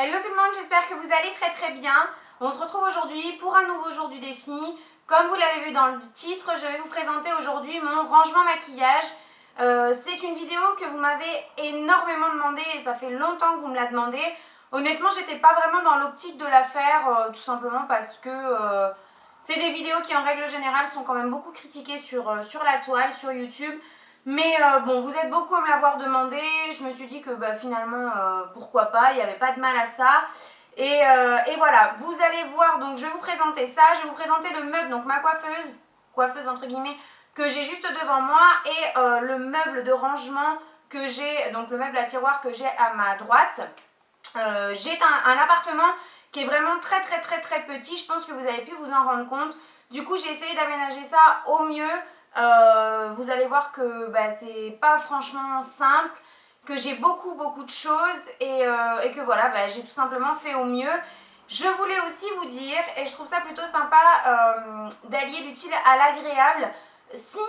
Hello tout le monde, j'espère que vous allez très bien. On se retrouve aujourd'hui pour un nouveau jour du défi. Comme vous l'avez vu dans le titre, je vais vous présenter aujourd'hui mon rangement maquillage. C'est une vidéo que vous m'avez énormément demandé et ça fait longtemps que vous me la demandez. Honnêtement, j'étais pas vraiment dans l'optique de la faire, tout simplement parce que c'est des vidéos qui en règle générale sont quand même beaucoup critiquées sur la toile, sur YouTube. Mais bon, vous êtes beaucoup à me l'avoir demandé, je me suis dit que finalement, pourquoi pas, il n'y avait pas de mal à ça. Et voilà, vous allez voir, donc je vais vous présenter ça, je vais vous présenter le meuble, donc ma coiffeuse entre guillemets, que j'ai juste devant moi, et le meuble de rangement que j'ai, donc le meuble à tiroir que j'ai à ma droite. J'ai un appartement qui est vraiment très petit, je pense que vous avez pu vous en rendre compte. Du coup, j'ai essayé d'aménager ça au mieux. Vous allez voir que c'est pas franchement simple, que j'ai beaucoup de choses et que voilà, j'ai tout simplement fait au mieux. Je voulais aussi vous dire, et je trouve ça plutôt sympa d'allier l'utile à l'agréable, si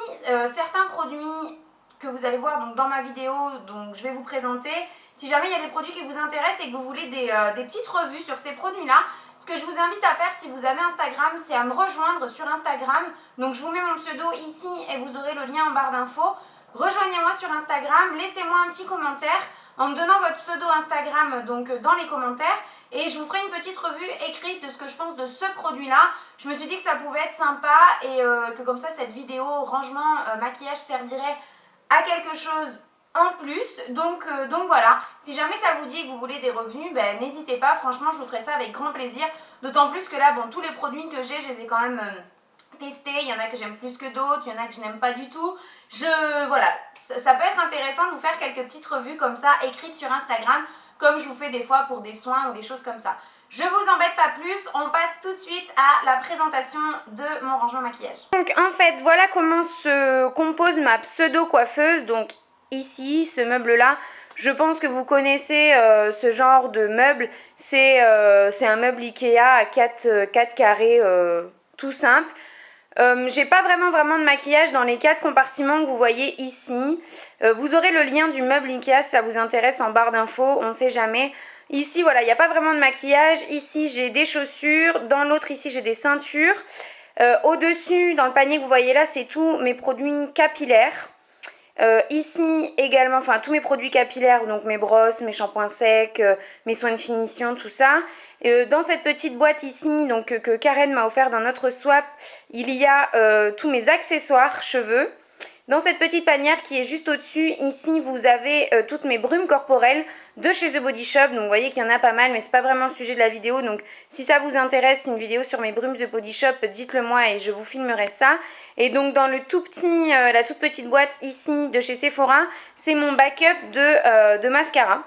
certains produits que vous allez voir donc, dans ma vidéo, donc je vais vous présenter, si jamais il y a des produits qui vous intéressent et que vous voulez des petites revues sur ces produits-là, ce que je vous invite à faire si vous avez Instagram, c'est à me rejoindre sur Instagram. Donc je vous mets mon pseudo ici et vous aurez le lien en barre d'infos. Rejoignez-moi sur Instagram, laissez-moi un petit commentaire en me donnant votre pseudo Instagram donc dans les commentaires. Et je vous ferai une petite revue écrite de ce que je pense de ce produit-là. Je me suis dit que ça pouvait être sympa et que comme ça cette vidéo rangement maquillage servirait à quelque chose en plus, donc voilà, si jamais ça vous dit que vous voulez des revenus, n'hésitez pas, franchement je vous ferai ça avec grand plaisir, d'autant plus que là, bon, tous les produits que j'ai, je les ai quand même testés, il y en a que j'aime plus que d'autres, il y en a que je n'aime pas du tout, voilà, ça peut être intéressant de vous faire quelques petites revues comme ça, écrites sur Instagram, comme je vous fais des fois pour des soins ou des choses comme ça. Je vous embête pas plus, on passe tout de suite à la présentation de mon rangement maquillage. Donc en fait, voilà comment se compose ma pseudo coiffeuse, donc ici, ce meuble-là, je pense que vous connaissez ce genre de meuble. C'est un meuble Ikea à 4 carrés, tout simple. J'ai pas vraiment de maquillage dans les 4 compartiments que vous voyez ici. Vous aurez le lien du meuble Ikea si ça vous intéresse en barre d'infos, on sait jamais. Ici, voilà, il n'y a pas vraiment de maquillage. Ici, j'ai des chaussures. Dans l'autre, ici, j'ai des ceintures. Au-dessus, dans le panier que vous voyez là, c'est tous mes produits capillaires. Ici également, enfin tous mes produits capillaires, donc mes brosses, mes shampoings secs, mes soins de finition, tout ça. Dans cette petite boîte ici, donc que Karen m'a offert dans notre swap, il y a tous mes accessoires cheveux. Dans cette petite panière qui est juste au-dessus, ici vous avez toutes mes brumes corporelles de chez The Body Shop. Donc vous voyez qu'il y en a pas mal, mais c'est pas vraiment le sujet de la vidéo. Donc si ça vous intéresse, une vidéo sur mes brumes The Body Shop, dites-le moi et je vous filmerai ça. Et donc dans le la toute petite boîte ici de chez Sephora, c'est mon backup de mascara.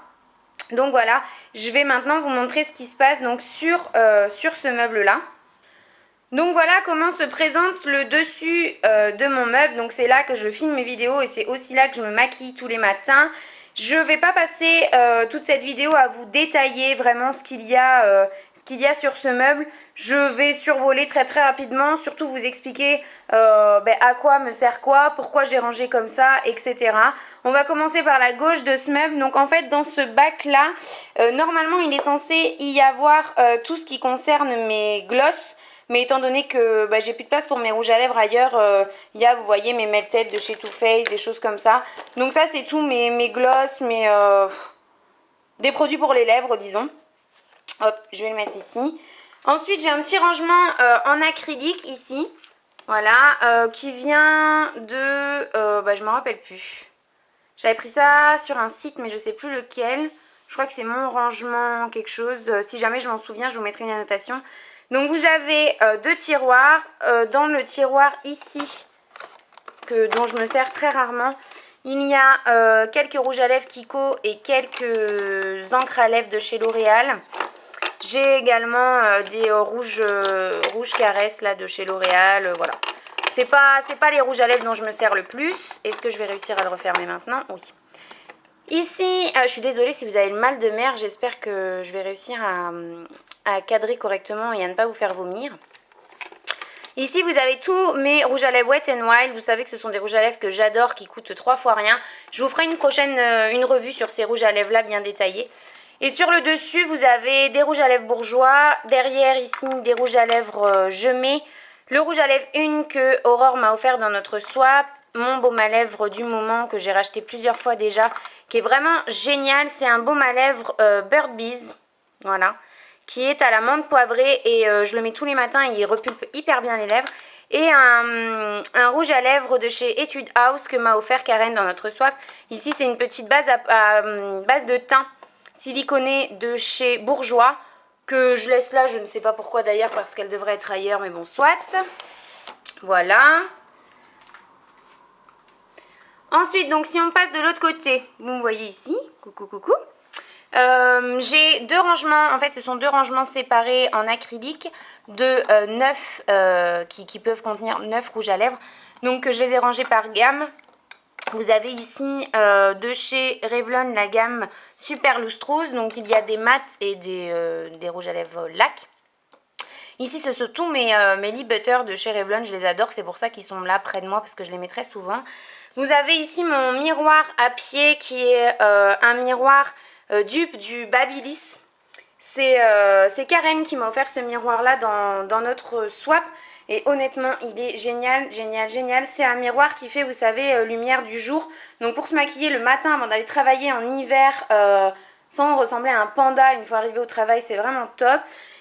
Donc voilà, je vais maintenant vous montrer ce qui se passe donc sur ce meuble-là. Donc voilà comment se présente le dessus de mon meuble. Donc c'est là que je filme mes vidéos et c'est aussi là que je me maquille tous les matins. Je ne vais pas passer toute cette vidéo à vous détailler vraiment ce qu'il y a sur ce meuble. Je vais survoler très rapidement, surtout vous expliquer à quoi me sert quoi, pourquoi j'ai rangé comme ça, etc. On va commencer par la gauche de ce meuble. Donc en fait dans ce bac là, normalement il est censé y avoir tout ce qui concerne mes glosses. Mais étant donné que j'ai plus de place pour mes rouges à lèvres ailleurs, il y a, vous voyez, mes Melted de chez Too Faced, des choses comme ça. Donc ça, c'est tout mes glosses, des produits pour les lèvres, disons. Hop, je vais le mettre ici. Ensuite, j'ai un petit rangement en acrylique ici. Voilà, qui vient de... je m'en rappelle plus. J'avais pris ça sur un site, mais je sais plus lequel. Je crois que c'est mon rangement quelque chose. Si jamais je m'en souviens, je vous mettrai une annotation. Donc vous avez 2 tiroirs, dans le tiroir ici, dont je me sers très rarement, il y a quelques rouges à lèvres Kiko et quelques encres à lèvres de chez L'Oréal. J'ai également des rouges caresses là, de chez L'Oréal, voilà. C'est pas les rouges à lèvres dont je me sers le plus. Est-ce que je vais réussir à le refermer maintenant? Oui. Ici, je suis désolée si vous avez le mal de mer, j'espère que je vais réussir à cadrer correctement et à ne pas vous faire vomir. Ici, vous avez tous mes rouges à lèvres Wet n Wild. Vous savez que ce sont des rouges à lèvres que j'adore, qui coûtent 3 fois rien. Je vous ferai une revue sur ces rouges à lèvres là bien détaillée. Et sur le dessus, vous avez des rouges à lèvres bourgeois. Derrière, ici, des rouges à lèvres Gemay. Le rouge à lèvres une que Aurore m'a offert dans notre swap. Mon baume à lèvres du moment que j'ai racheté plusieurs fois déjà, qui est vraiment génial. C'est un baume à lèvres Bird Bees, voilà, qui est à la menthe poivrée et je le mets tous les matins et il repulpe hyper bien les lèvres. Et un rouge à lèvres de chez Etude House que m'a offert Karen dans notre swap. Ici, c'est une petite base à base de thym siliconée de chez Bourjois, que je laisse là, je ne sais pas pourquoi d'ailleurs, parce qu'elle devrait être ailleurs, mais bon, soit. Voilà. Ensuite, donc si on passe de l'autre côté, vous me voyez ici, coucou coucou, j'ai deux rangements, en fait ce sont deux rangements séparés en acrylique de 9 qui peuvent contenir 9 rouges à lèvres, donc je les ai rangés par gamme. Vous avez ici de chez Revlon la gamme Super Lustrous, donc il y a des mats et des rouges à lèvres lac. Ici ce sont tous mes lip butter de chez Revlon, je les adore, c'est pour ça qu'ils sont là près de moi parce que je les mets très souvent. Vous avez ici mon miroir à pied qui est un miroir dupe du Babyliss. C'est Karen qui m'a offert ce miroir là dans notre swap. Et honnêtement, il est génial, génial, génial. C'est un miroir qui fait, vous savez, lumière du jour. Donc pour se maquiller le matin avant d'aller travailler en hiver, sans ressembler à un panda une fois arrivé au travail, c'est vraiment top.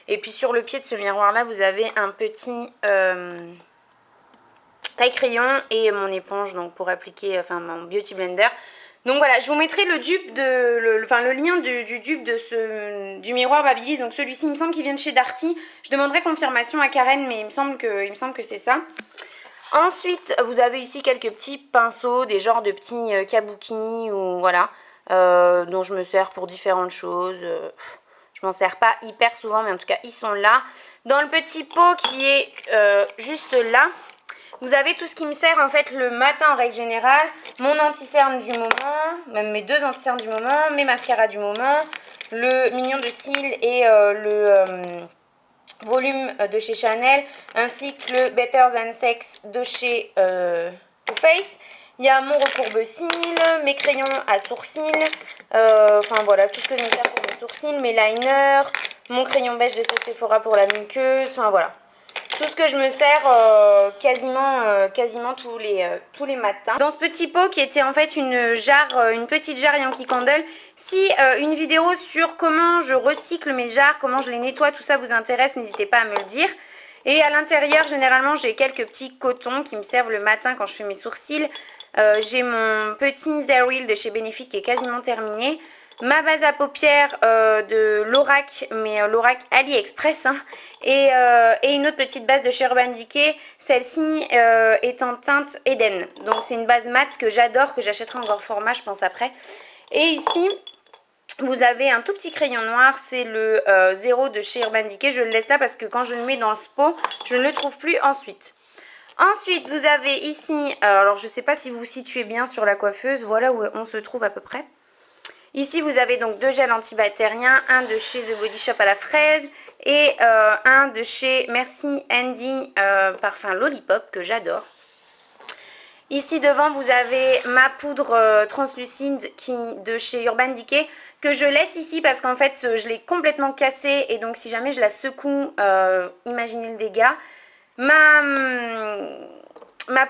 Et puis sur le pied de ce miroir là, vous avez un petit taille-crayon et mon éponge donc pour appliquer, enfin mon beauty blender. Donc voilà, je vous mettrai le dupe le lien du dupe du miroir Babyliss. Donc celui-ci, il me semble qu'il vient de chez Darty. Je demanderai confirmation à Karen, mais il me semble que c'est ça. Ensuite, vous avez ici quelques petits pinceaux, des genres de petits kabuki ou voilà, dont je me sers pour différentes choses. Je m'en sers pas hyper souvent, mais en tout cas, ils sont là. Dans le petit pot qui est juste là, vous avez tout ce qui me sert en fait le matin en règle générale. Mon anti-cerne du moment, même mes deux anti-cernes du moment, mes mascaras du moment, le mignon de cils et le volume de chez Chanel, ainsi que le Better Than Sex de chez Too Faced. Il y a mon recourbe-cils, mes crayons à sourcils, enfin voilà, tout ce que je me sers pour mes sourcils, mes liners, mon crayon beige de chez Sephora pour la muqueuse, enfin voilà. Tout ce que je me sers quasiment tous les matins. Dans ce petit pot qui était en fait une petite jarre Yankee Candle, si une vidéo sur comment je recycle mes jarres, comment je les nettoie, tout ça vous intéresse, n'hésitez pas à me le dire. Et à l'intérieur, généralement, j'ai quelques petits cotons qui me servent le matin quand je fais mes sourcils. J'ai mon petit Zeril de chez Benefit qui est quasiment terminé. Ma base à paupières de Lorac, mais Lorac AliExpress, hein, et une autre petite base de chez Urban Decay. Celle-ci est en teinte Eden. Donc c'est une base mat que j'adore, que j'achèterai en grand format, je pense après. Et ici, vous avez un tout petit crayon noir, c'est le 0 de chez Urban Decay. Je le laisse là parce que quand je le mets dans ce pot, je ne le trouve plus ensuite. Ensuite, vous avez ici, alors je ne sais pas si vous vous situez bien sur la coiffeuse, voilà où on se trouve à peu près. Ici, vous avez donc deux gels antibactériens, un de chez The Body Shop à la fraise et un de chez Merci Andy parfum Lollipop que j'adore. Ici devant, vous avez ma poudre translucide de chez Urban Decay que je laisse ici parce qu'en fait, je l'ai complètement cassée et donc si jamais je la secoue, imaginez le dégât. Ma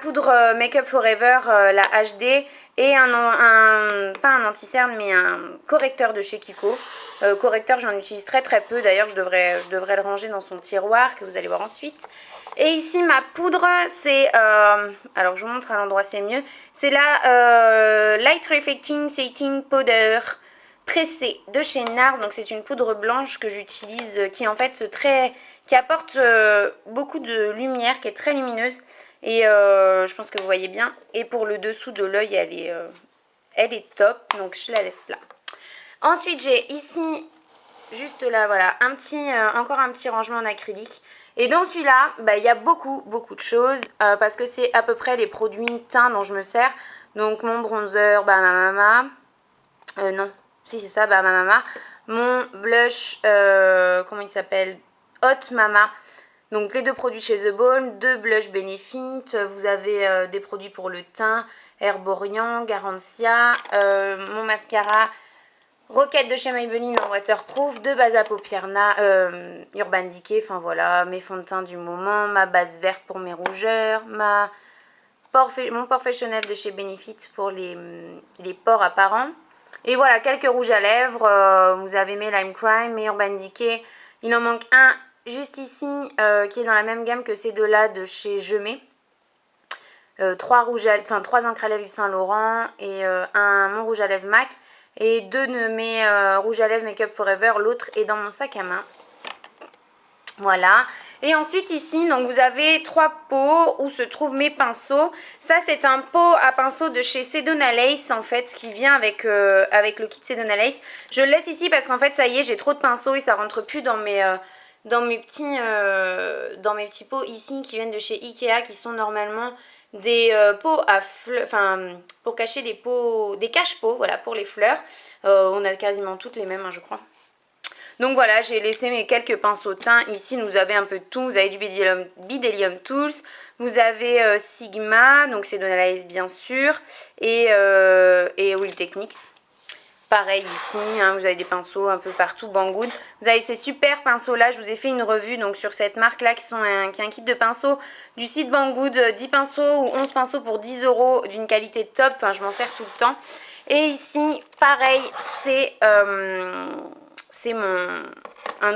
poudre Make Up Forever, la HD, et pas un anti-cerne mais un correcteur de chez Kiko. Correcteur, j'en utilise très très peu, d'ailleurs je devrais le ranger dans son tiroir que vous allez voir ensuite. Et ici ma poudre, c'est, alors je vous montre à l'endroit c'est mieux, c'est la Light Reflecting Setting Powder pressée de chez NARS. Donc c'est une poudre blanche que j'utilise qui en fait qui apporte beaucoup de lumière, qui est très lumineuse. Et je pense que vous voyez bien. Et pour le dessous de l'œil, elle est top. Donc je la laisse là. Ensuite, j'ai ici, juste là, voilà, encore un petit rangement en acrylique. Et dans celui-là, bah, il y a beaucoup de choses. Parce que c'est à peu près les produits teints dont je me sers. Donc mon bronzer, Bahama Mama. Non, si c'est ça, Bahama Mama. Mon blush, comment il s'appelle, Hot Mama. Donc les deux produits chez The Balm, deux blush Benefit, vous avez des produits pour le teint, Herborian, Garancia, mon mascara Roquette de chez Maybelline en waterproof, deux bases à paupières Urban Decay, enfin voilà, mes fonds de teint du moment, ma base verte pour mes rougeurs, mon port Chanel de chez Benefit pour les pores apparents. Et voilà, quelques rouges à lèvres, vous avez mes Lime Crime, mes Urban Decay. Il en manque un juste ici qui est dans la même gamme que ces deux-là de chez Je Mets. 3 encres à lèvres Yves Saint Laurent et mon rouge à lèvres MAC. Et deux de mes rouges à lèvres Make Up Forever, l'autre est dans mon sac à main. Voilà. Et ensuite ici, donc vous avez 3 pots où se trouvent mes pinceaux. Ça c'est un pot à pinceau de chez Sedona Lace en fait, qui vient avec le kit Sedona Lace. Je le laisse ici parce qu'en fait ça y est, j'ai trop de pinceaux et ça rentre plus dans mes petits pots ici qui viennent de chez Ikea, qui sont normalement des pots à fleurs, enfin pour cacher des cache-pots, voilà, pour les fleurs. On a quasiment toutes les mêmes, hein, je crois. Donc voilà, j'ai laissé mes quelques pinceaux teints. Ici, vous avez un peu de tout. Vous avez du Bdellium Tools, vous avez Sigma, donc c'est Sedona Lace bien sûr, et Will Techniques. Pareil ici, hein, vous avez des pinceaux un peu partout, Banggood. Vous avez ces super pinceaux là, je vous ai fait une revue donc sur cette marque là qui est un kit de pinceaux du site Banggood, 10 pinceaux ou 11 pinceaux pour 10 € d'une qualité top, enfin, je m'en sers tout le temps. Et ici, pareil, c'est un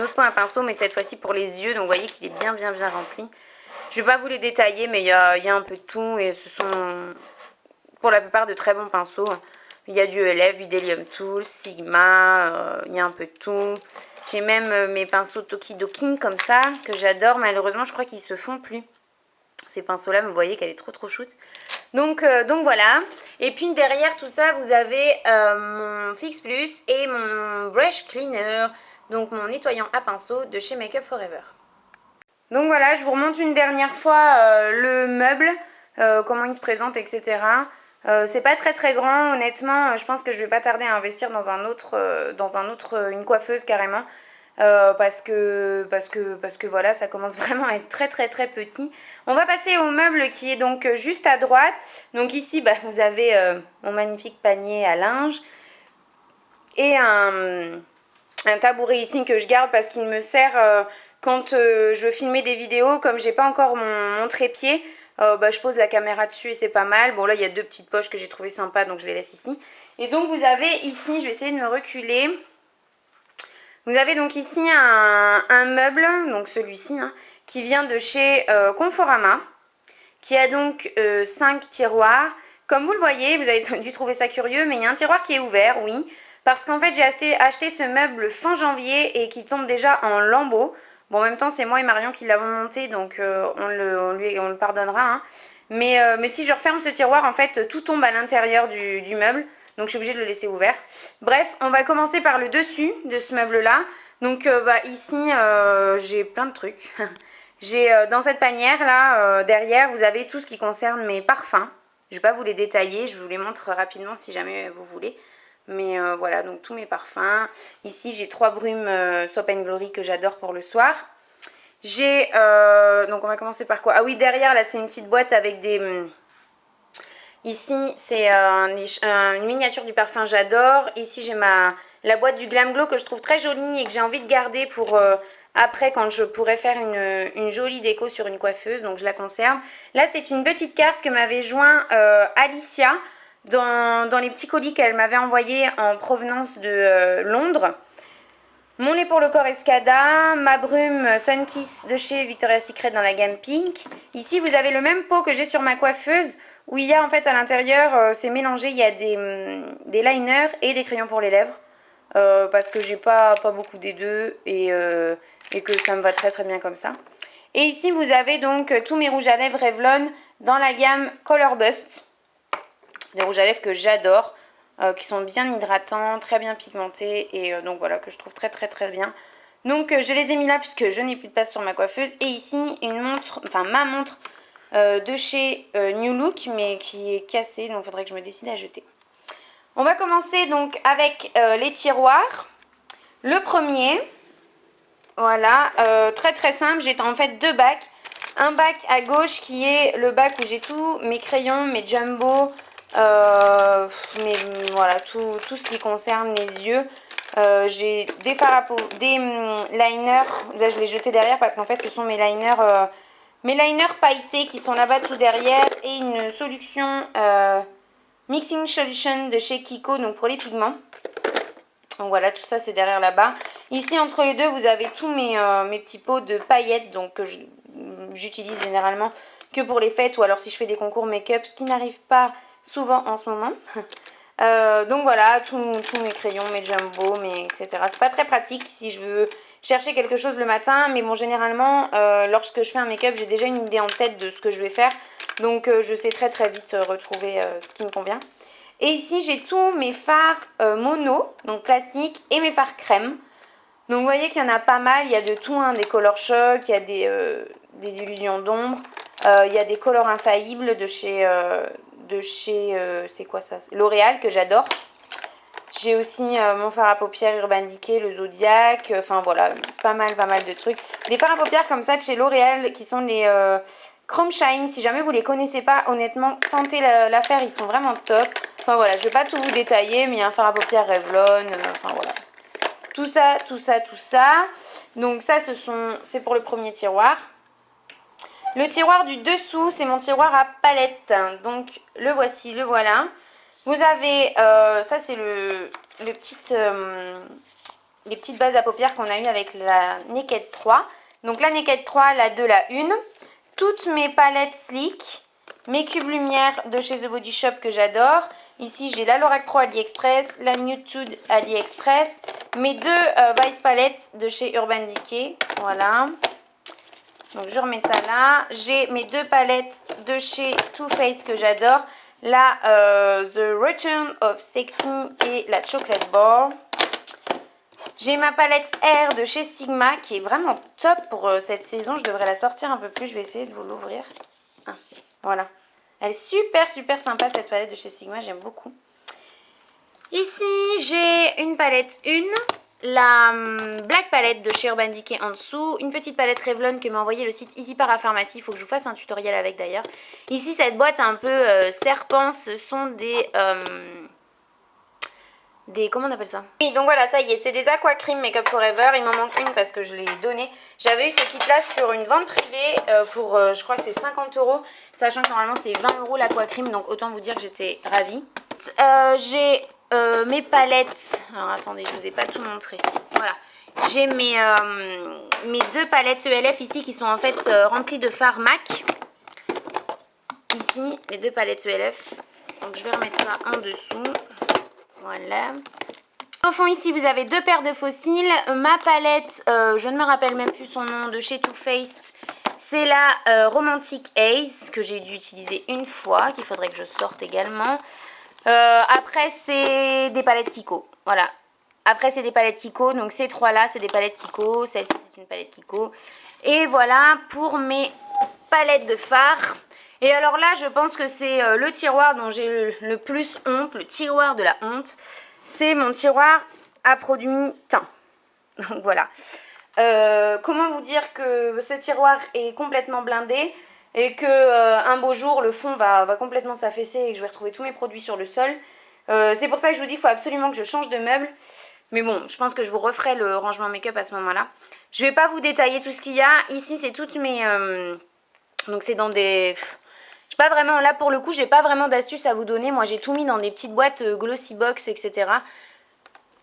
autre point à pinceau, mais cette fois-ci pour les yeux, donc vous voyez qu'il est bien rempli. Je ne vais pas vous les détailler, mais il y a un peu de tout et ce sont pour la plupart de très bons pinceaux. Il y a du ELF, du Bdellium Tools, Sigma, il y a un peu de tout. J'ai même mes pinceaux Tokidoki comme ça, que j'adore. Malheureusement, je crois qu'ils se font plus. Ces pinceaux-là, vous voyez qu'elle est trop chouette. Donc voilà. Et puis derrière tout ça, vous avez mon Fix Plus et mon Brush Cleaner. Donc mon nettoyant à pinceau de chez Make Up Forever. Donc voilà, je vous remonte une dernière fois le meuble, comment il se présente, etc. C'est pas très grand, honnêtement. Je pense que je vais pas tarder à investir dans une coiffeuse carrément. Parce que voilà, ça commence vraiment à être très petit. On va passer au meuble qui est donc juste à droite. Donc ici, vous avez mon magnifique panier à linge et un tabouret ici que je garde parce qu'il me sert quand je veux filmer des vidéos. Comme j'ai pas encore mon trépied, je pose la caméra dessus et c'est pas mal. Bon là il y a deux petites poches que j'ai trouvé sympas, donc je les laisse ici. Et donc vous avez ici, je vais essayer de me reculer. Vous avez donc ici un meuble, donc celui-ci, hein, qui vient de chez Conforama, qui a donc 5 tiroirs. Comme vous le voyez, vous avez dû trouver ça curieux, mais il y a un tiroir qui est ouvert, oui. Parce qu'en fait, j'ai acheté ce meuble fin janvier et qui tombe déjà en lambeaux. Bon, en même temps, c'est moi et Marion qui l'avons monté, donc on le pardonnera. Hein. Mais si je referme ce tiroir, en fait, tout tombe à l'intérieur du meuble. Donc, je suis obligée de le laisser ouvert. Bref, on va commencer par le dessus de ce meuble-là. Donc, ici, j'ai plein de trucs. J'ai dans cette panière-là, derrière, vous avez tout ce qui concerne mes parfums. Je ne vais pas vous les détailler, je vous les montre rapidement si jamais vous voulez. Mais voilà, donc tous mes parfums. Ici, j'ai 3 brumes Soap & Glory que j'adore pour le soir. J'ai, donc on va commencer par quoi? Ah oui, derrière, là, c'est une petite boîte avec des... Ici, c'est une miniature du parfum j'adore. Ici, j'ai la boîte du Glam Glow que je trouve très jolie et que j'ai envie de garder pour après quand je pourrais faire une jolie déco sur une coiffeuse. Donc, je la conserve. Là, c'est une petite carte que m'avait joint Alicia dans les petits colis qu'elle m'avait envoyés en provenance de Londres. Mon lait pour le corps Escada, ma brume Sunkiss de chez Victoria's Secret dans la gamme Pink. Ici, vous avez le même pot que j'ai sur ma coiffeuse où il y a en fait à l'intérieur, c'est mélangé, il y a des liners et des crayons pour les lèvres. Parce que j'ai pas beaucoup des deux et que ça me va très bien comme ça. Et ici, vous avez donc tous mes rouges à lèvres Revlon dans la gamme Color Bust. Des rouges à lèvres que j'adore, qui sont bien hydratants, très bien pigmentés et donc voilà, que je trouve très bien. Donc je les ai mis là puisque je n'ai plus de place sur ma coiffeuse. Et ici une montre, enfin ma montre de chez New Look, mais qui est cassée, donc il faudrait que je me décide à jeter. On va commencer donc avec les tiroirs. Le premier, voilà, très simple, j'ai en fait 2 bacs. Un bac à gauche qui est le bac où j'ai tous mes crayons, mes jumbo, Mais voilà, tout ce qui concerne les yeux. J'ai des fards à peau, des liners. Là, je les jeté derrière parce qu'en fait, ce sont mes liners pailletés qui sont là-bas tout derrière. Et une solution Mixing Solution de chez Kiko, donc pour les pigments. Donc voilà, tout ça c'est derrière là-bas. Ici entre les deux, vous avez tous mes petits pots de paillettes, donc que j'utilise généralement que pour les fêtes ou alors si je fais des concours make-up, ce qui n'arrive pas souvent en ce moment. Donc voilà, tous mes crayons, mes jumbo, etc. C'est pas très pratique si je veux chercher quelque chose le matin, mais bon, généralement, lorsque je fais un make-up, j'ai déjà une idée en tête de ce que je vais faire. Donc je sais très vite retrouver ce qui me convient. Et ici, j'ai tous mes fards mono, donc classiques, et mes fards crème. Donc vous voyez qu'il y en a pas mal, il y a de tout, hein, des Color Shock, il y a des illusions d'ombre, il y a des colors infaillibles de chez c'est quoi ça, L'Oréal, que j'adore. J'ai aussi mon fard à paupières Urban Decay, le Zodiac, enfin voilà, pas mal de trucs. Des fards à paupières comme ça de chez L'Oréal qui sont les Chrome Shine. Si jamais vous les connaissez pas, honnêtement, tentez l'affaire, ils sont vraiment top. Enfin voilà, je vais pas tout vous détailler, mais il y a un fard à paupières Revlon, enfin voilà. Tout ça. Donc ça, c'est pour le premier tiroir. Le tiroir du dessous, c'est mon tiroir à palettes. Donc le voici, le voilà. Vous avez, ça c'est les petites bases à paupières qu'on a eu avec la Naked 3. Donc la Naked 3, la 2, la 1. Toutes mes palettes Sleek, mes cubes lumière de chez The Body Shop que j'adore. Ici j'ai la Lorac Pro AliExpress, la Nude AliExpress, mes deux Vice palettes de chez Urban Decay. Voilà. Donc je remets ça là. J'ai mes deux palettes de chez Too Faced que j'adore. La The Return of Sexy et la Chocolate Bar. J'ai ma palette Air de chez Sigma qui est vraiment top pour cette saison. Je devrais la sortir un peu plus. Je vais essayer de vous l'ouvrir. Ah, voilà. Elle est super sympa cette palette de chez Sigma. J'aime beaucoup. Ici, j'ai une palette 1. La Black Palette de chez Urban Decay en dessous. Une petite palette Revlon que m'a envoyé le site Easy Parapharmacie. Il faut que je vous fasse un tutoriel avec d'ailleurs. Ici, cette boîte un peu serpent, ce sont des comment on appelle ça? Oui, donc voilà, ça y est, c'est des Aqua Cream Makeup Forever. Il m'en manque une parce que je l'ai donné. J'avais eu ce kit-là sur une vente privée pour, je crois que c'est 50 €. Sachant que normalement, c'est 20 € l'Aqua Cream. Donc autant vous dire que j'étais ravie. J'ai mes palettes. Alors attendez, je vous ai pas tout montré. Voilà. J'ai mes deux palettes ELF ici qui sont en fait remplies de fard MAC. Ici, les deux palettes ELF. Donc je vais remettre ça en dessous. Voilà. Au fond ici vous avez deux paires de faux cils. Ma palette, je ne me rappelle même plus son nom, de chez Too Faced. C'est la Romantic Haze que j'ai dû utiliser une fois, qu'il faudrait que je sorte également. Après c'est des palettes Kiko. Voilà. Après c'est des palettes Kiko. Donc ces trois là c'est des palettes Kiko. Celle-ci c'est une palette Kiko. Et voilà pour mes palettes de fard. Et alors là, je pense que c'est le tiroir dont j'ai le plus honte, le tiroir de la honte. C'est mon tiroir à produits teint. Donc voilà. Comment vous dire que ce tiroir est complètement blindé et que un beau jour, le fond va complètement s'affaisser et que je vais retrouver tous mes produits sur le sol. C'est pour ça que je vous dis qu'il faut absolument que je change de meuble. Mais bon, je pense que je vous referai le rangement make-up à ce moment-là. Je vais pas vous détailler tout ce qu'il y a. Ici, c'est toutes mes... donc c'est dans des... Pas vraiment, là pour le coup j'ai pas vraiment d'astuces à vous donner. Moi j'ai tout mis dans des petites boîtes glossy box, etc.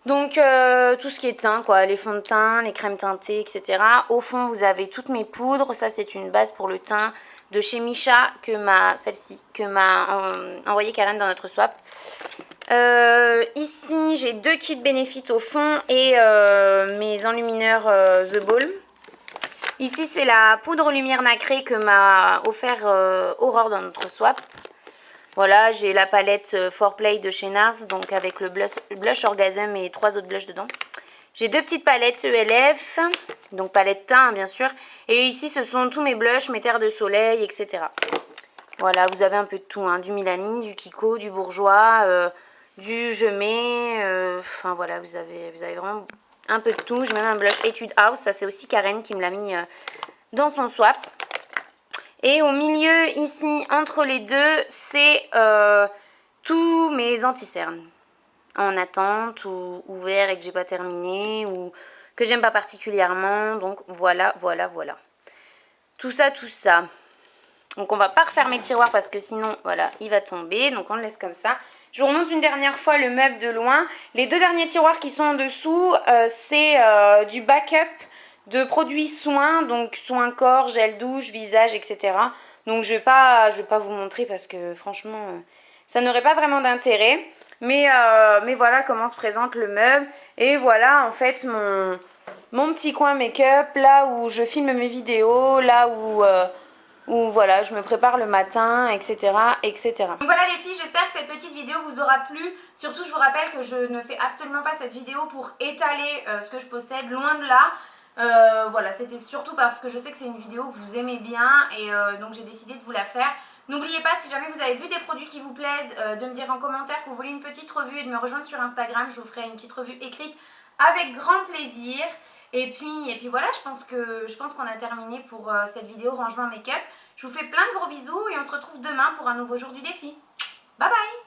Donc tout ce qui est teint quoi, les fonds de teint, les crèmes teintées, etc. Au fond vous avez toutes mes poudres. Ça c'est une base pour le teint de chez Misha, celle-ci, que m'a envoyé Karen dans notre swap. Ici j'ai deux kits Benefit au fond et mes enlumineurs The Ball. Ici, c'est la poudre lumière nacrée que m'a offert Aurore dans notre swap. Voilà, j'ai la palette Foreplay de chez NARS, donc avec le blush Orgasm et 3 autres blushs dedans. J'ai deux petites palettes ELF, donc palette teint bien sûr. Et ici, ce sont tous mes blushs, mes terres de soleil, etc. Voilà, vous avez un peu de tout, hein, du Milani, du Kiko, du Bourjois, du Je mets. Enfin voilà, vous avez vraiment... un peu de tout. J'ai même un blush Etude House. Ça, c'est aussi Karen qui me l'a mis dans son swap. Et au milieu, ici, entre les deux, c'est tous mes anti-cernes en attente ou ouverts et que j'ai pas terminé ou que j'aime pas particulièrement. Donc voilà. Tout ça. Donc on va pas refaire mes tiroirs parce que sinon, voilà, il va tomber. Donc on le laisse comme ça. Je vous remonte une dernière fois le meuble de loin. Les 2 derniers tiroirs qui sont en dessous, c'est du backup de produits soins. Donc soins corps, gel douche, visage, etc. Donc je vais pas vous montrer parce que franchement, ça n'aurait pas vraiment d'intérêt. Mais voilà comment se présente le meuble. Et voilà en fait mon petit coin make-up, là où je filme mes vidéos, là où voilà, je me prépare le matin, etc. Donc voilà les filles, j'espère que cette petite vidéo vous aura plu. Surtout, je vous rappelle que je ne fais absolument pas cette vidéo pour étaler ce que je possède, loin de là. Voilà, c'était surtout parce que je sais que c'est une vidéo que vous aimez bien et donc j'ai décidé de vous la faire. N'oubliez pas, si jamais vous avez vu des produits qui vous plaisent, de me dire en commentaire que vous voulez une petite revue et de me rejoindre sur Instagram. Je vous ferai une petite revue écrite avec grand plaisir. Et puis voilà, je pense qu'on a terminé pour cette vidéo rangement make-up. Je vous fais plein de gros bisous et on se retrouve demain pour un nouveau jour du défi. Bye bye!